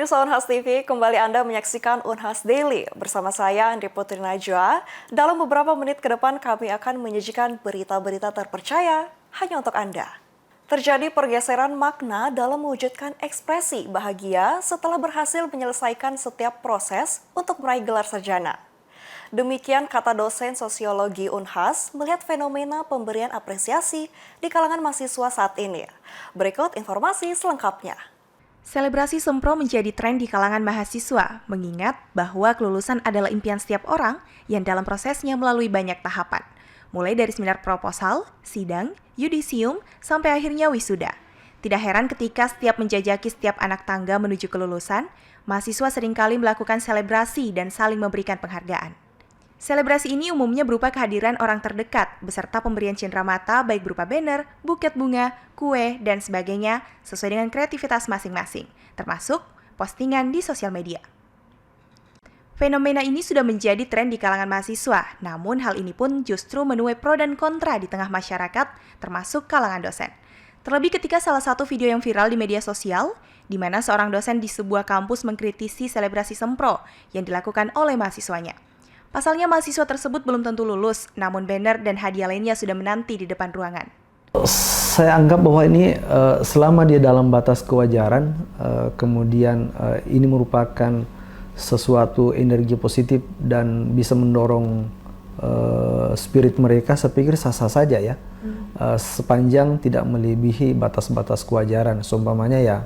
Pemirsa Unhas TV, kembali Anda menyaksikan Unhas Daily. Bersama saya, Andri Putri Najwa. Dalam beberapa menit ke depan, kami akan menyajikan berita-berita terpercaya hanya untuk Anda. Terjadi pergeseran makna dalam mewujudkan ekspresi bahagia setelah berhasil menyelesaikan setiap proses untuk meraih gelar sarjana. Demikian kata dosen sosiologi Unhas melihat fenomena pemberian apresiasi di kalangan mahasiswa saat ini. Berikut informasi selengkapnya. Selebrasi Sempro menjadi tren di kalangan mahasiswa, mengingat bahwa kelulusan adalah impian setiap orang yang dalam prosesnya melalui banyak tahapan. Mulai dari seminar proposal, sidang, yudisium, sampai akhirnya wisuda. Tidak heran ketika setiap menjajaki setiap anak tangga menuju kelulusan, mahasiswa seringkali melakukan selebrasi dan saling memberikan penghargaan. Selebrasi ini umumnya berupa kehadiran orang terdekat, beserta pemberian cenderamata baik berupa banner, buket bunga, kue, dan sebagainya sesuai dengan kreativitas masing-masing, termasuk postingan di sosial media. Fenomena ini sudah menjadi tren di kalangan mahasiswa, namun hal ini pun justru menuai pro dan kontra di tengah masyarakat, termasuk kalangan dosen. Terlebih ketika salah satu video yang viral di media sosial, di mana seorang dosen di sebuah kampus mengkritisi selebrasi Sempro yang dilakukan oleh mahasiswanya. Pasalnya mahasiswa tersebut belum tentu lulus, namun banner dan hadiah lainnya sudah menanti di depan ruangan. Saya anggap bahwa ini selama dia dalam batas kewajaran, kemudian ini merupakan sesuatu energi positif dan bisa mendorong spirit mereka, saya pikir sah-sah saja ya. Sepanjang tidak melebihi batas-batas kewajaran. Seumpamanya ya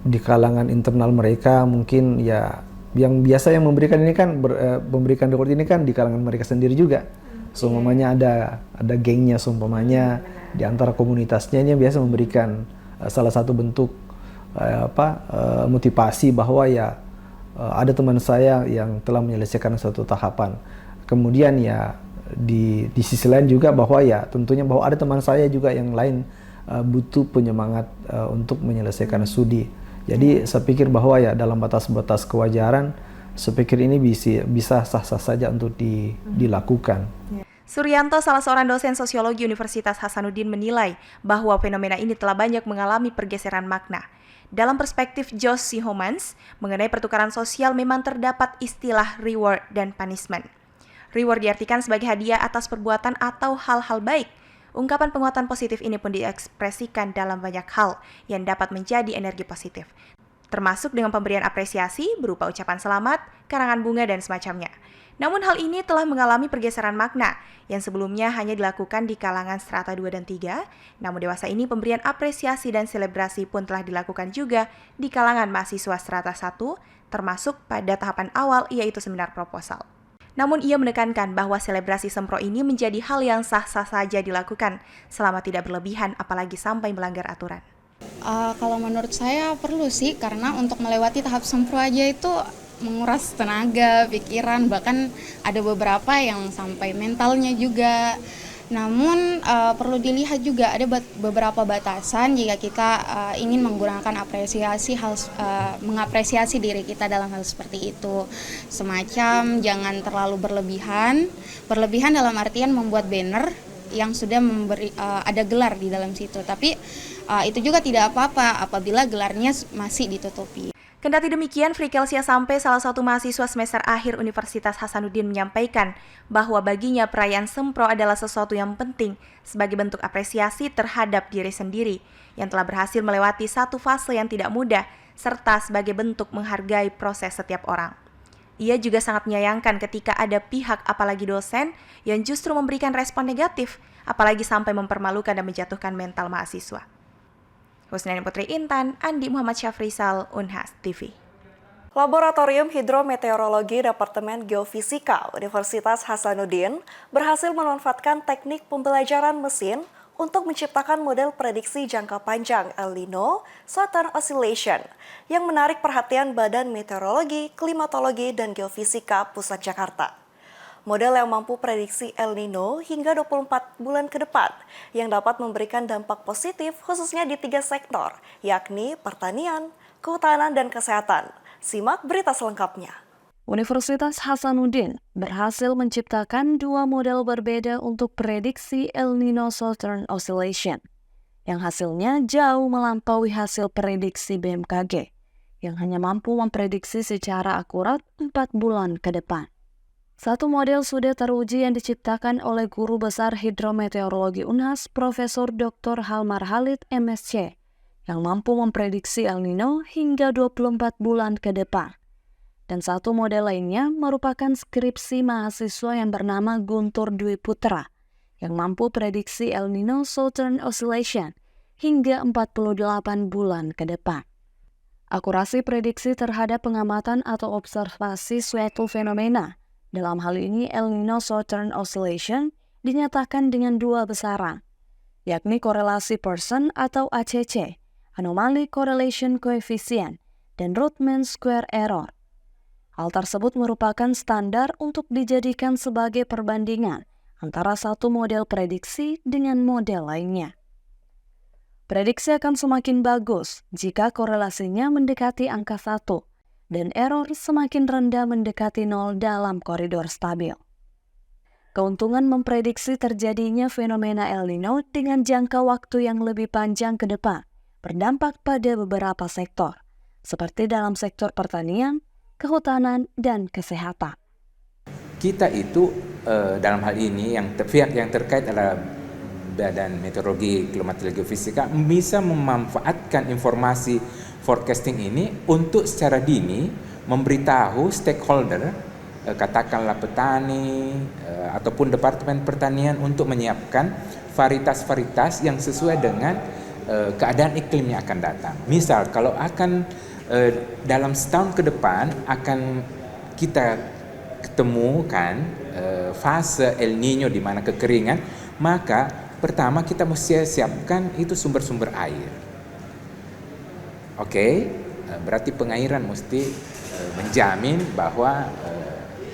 di kalangan internal mereka mungkin ya yang biasa yang memberikan ini kan memberikan reward ini kan di kalangan mereka sendiri juga. Seumpamanya ada gengnya, seumpamanya di antara komunitasnya yang biasa memberikan salah satu bentuk motivasi bahwa ya ada teman saya yang telah menyelesaikan satu tahapan. Kemudian ya di sisi lain juga bahwa ya tentunya bahwa ada teman saya juga yang lain butuh penyemangat untuk menyelesaikan studi. Jadi saya pikir bahwa ya dalam batas-batas kewajaran, saya pikir ini bisa sah-sah saja untuk dilakukan. Suryanto, salah seorang dosen sosiologi Universitas Hasanuddin, menilai bahwa fenomena ini telah banyak mengalami pergeseran makna. Dalam perspektif Josh Homans, mengenai pertukaran sosial memang terdapat istilah reward dan punishment. Reward diartikan sebagai hadiah atas perbuatan atau hal-hal baik. Ungkapan penguatan positif ini pun diekspresikan dalam banyak hal yang dapat menjadi energi positif, termasuk dengan pemberian apresiasi berupa ucapan selamat, karangan bunga, dan semacamnya. Namun hal ini telah mengalami pergeseran makna yang sebelumnya hanya dilakukan di kalangan strata 2 dan 3, namun dewasa ini pemberian apresiasi dan selebrasi pun telah dilakukan juga di kalangan mahasiswa strata 1, termasuk pada tahapan awal yaitu seminar proposal. Namun ia menekankan bahwa selebrasi Sempro ini menjadi hal yang sah-sah saja dilakukan selama tidak berlebihan apalagi sampai melanggar aturan. Kalau menurut saya perlu sih, karena untuk melewati tahap Sempro aja itu menguras tenaga, pikiran, bahkan ada beberapa yang sampai mentalnya juga. Namun perlu dilihat juga ada beberapa batasan jika kita ingin menggunakan mengapresiasi diri kita dalam hal seperti itu. Semacam jangan terlalu berlebihan. Berlebihan dalam artian membuat banner yang sudah ada gelar di dalam situ. Tapi itu juga tidak apa-apa apabila gelarnya masih ditutupi. Kendati demikian, Frikelsia sampai salah satu mahasiswa semester akhir Universitas Hasanuddin menyampaikan bahwa baginya perayaan Sempro adalah sesuatu yang penting sebagai bentuk apresiasi terhadap diri sendiri yang telah berhasil melewati satu fase yang tidak mudah serta sebagai bentuk menghargai proses setiap orang. Ia juga sangat menyayangkan ketika ada pihak apalagi dosen yang justru memberikan respon negatif apalagi sampai mempermalukan dan menjatuhkan mental mahasiswa. Husnaini Putri Intan, Andi Muhammad Syafrisal, Unhas TV. Laboratorium Hidrometeorologi Departemen Geofisika Universitas Hasanuddin berhasil memanfaatkan teknik pembelajaran mesin untuk menciptakan model prediksi jangka panjang El Nino Southern Oscillation yang menarik perhatian Badan Meteorologi, Klimatologi, dan Geofisika Pusat Jakarta. Model yang mampu prediksi El Nino hingga 24 bulan ke depan yang dapat memberikan dampak positif khususnya di 3 sektor, yakni pertanian, kehutanan, dan kesehatan. Simak berita selengkapnya. Universitas Hasanuddin berhasil menciptakan 2 model berbeda untuk prediksi El Nino Southern Oscillation, yang hasilnya jauh melampaui hasil prediksi BMKG. yang hanya mampu memprediksi secara akurat 4 bulan ke depan. Satu model sudah teruji yang diciptakan oleh Guru Besar Hidrometeorologi Unhas Profesor Dr. Halmar Halid MSc yang mampu memprediksi El Nino hingga 24 bulan ke depan. Dan satu model lainnya merupakan skripsi mahasiswa yang bernama Guntur Dwi Putra yang mampu prediksi El Nino Southern Oscillation hingga 48 bulan ke depan. Akurasi prediksi terhadap pengamatan atau observasi suatu fenomena, dalam hal ini El Nino Southern Oscillation, dinyatakan dengan 2 besaran, yakni korelasi Pearson atau ACC, Anomaly Correlation Coefficient, dan Root Mean Square Error. Hal tersebut merupakan standar untuk dijadikan sebagai perbandingan antara satu model prediksi dengan model lainnya. Prediksi akan semakin bagus jika korelasinya mendekati angka 1 dan error semakin rendah mendekati 0 dalam koridor stabil. Keuntungan memprediksi terjadinya fenomena El Nino dengan jangka waktu yang lebih panjang ke depan berdampak pada beberapa sektor, seperti dalam sektor pertanian, kehutanan, dan kesehatan. Kita itu dalam hal ini pihak yang terkait adalah Badan Meteorologi, Klimatologi, Geofisika bisa memanfaatkan informasi forecasting ini untuk secara dini memberitahu stakeholder, katakanlah petani ataupun Departemen Pertanian untuk menyiapkan varietas-varietas yang sesuai dengan keadaan iklim yang akan datang. Misal kalau akan dalam setahun ke depan akan kita ketemukan fase El Nino di mana kekeringan, maka pertama kita mesti siapkan itu sumber-sumber air. Oke, berarti pengairan mesti menjamin bahwa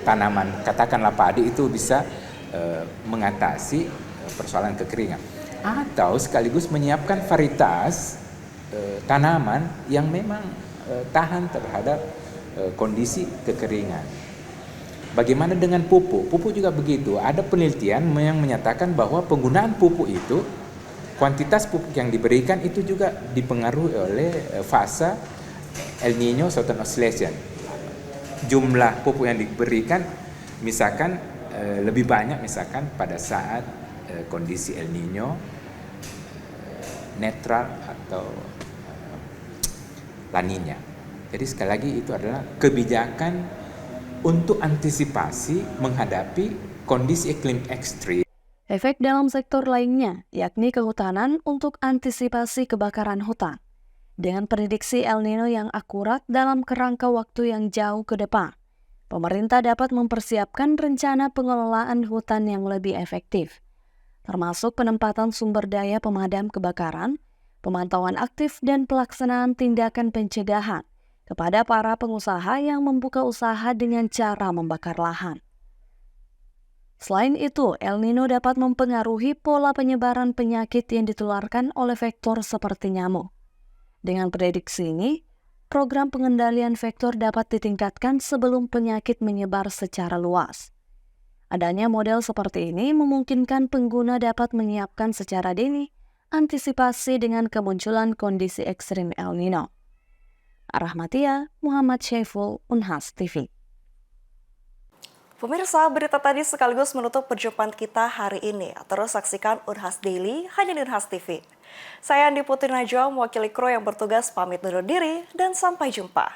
tanaman, katakanlah padi itu bisa mengatasi persoalan kekeringan. Atau sekaligus menyiapkan varietas tanaman yang memang tahan terhadap kondisi kekeringan. Bagaimana dengan pupuk? Pupuk juga begitu. Ada penelitian yang menyatakan bahwa penggunaan pupuk itu, kuantitas pupuk yang diberikan itu juga dipengaruhi oleh fase El Nino Southern Oscillation. Jumlah pupuk yang diberikan misalkan lebih banyak misalkan pada saat kondisi El Nino netral atau La Niña. Jadi sekali lagi itu adalah kebijakan untuk antisipasi menghadapi kondisi iklim ekstrim. Efek dalam sektor lainnya, yakni kehutanan untuk antisipasi kebakaran hutan. Dengan prediksi El Nino yang akurat dalam kerangka waktu yang jauh ke depan, pemerintah dapat mempersiapkan rencana pengelolaan hutan yang lebih efektif, termasuk penempatan sumber daya pemadam kebakaran, pemantauan aktif dan pelaksanaan tindakan pencegahan kepada para pengusaha yang membuka usaha dengan cara membakar lahan. Selain itu, El Nino dapat mempengaruhi pola penyebaran penyakit yang ditularkan oleh vektor seperti nyamuk. Dengan prediksi ini, program pengendalian vektor dapat ditingkatkan sebelum penyakit menyebar secara luas. Adanya model seperti ini memungkinkan pengguna dapat menyiapkan secara dini antisipasi dengan kemunculan kondisi ekstrim El Nino. Rahmatia, Muhammad Syaiful, Unhas TV. Pemirsa, berita tadi sekaligus menutup perjumpaan kita hari ini. Terus saksikan Unhas Daily hanya di Unhas TV. Saya Andi Putri Najwa, mewakili kru yang bertugas pamit undur diri dan sampai jumpa.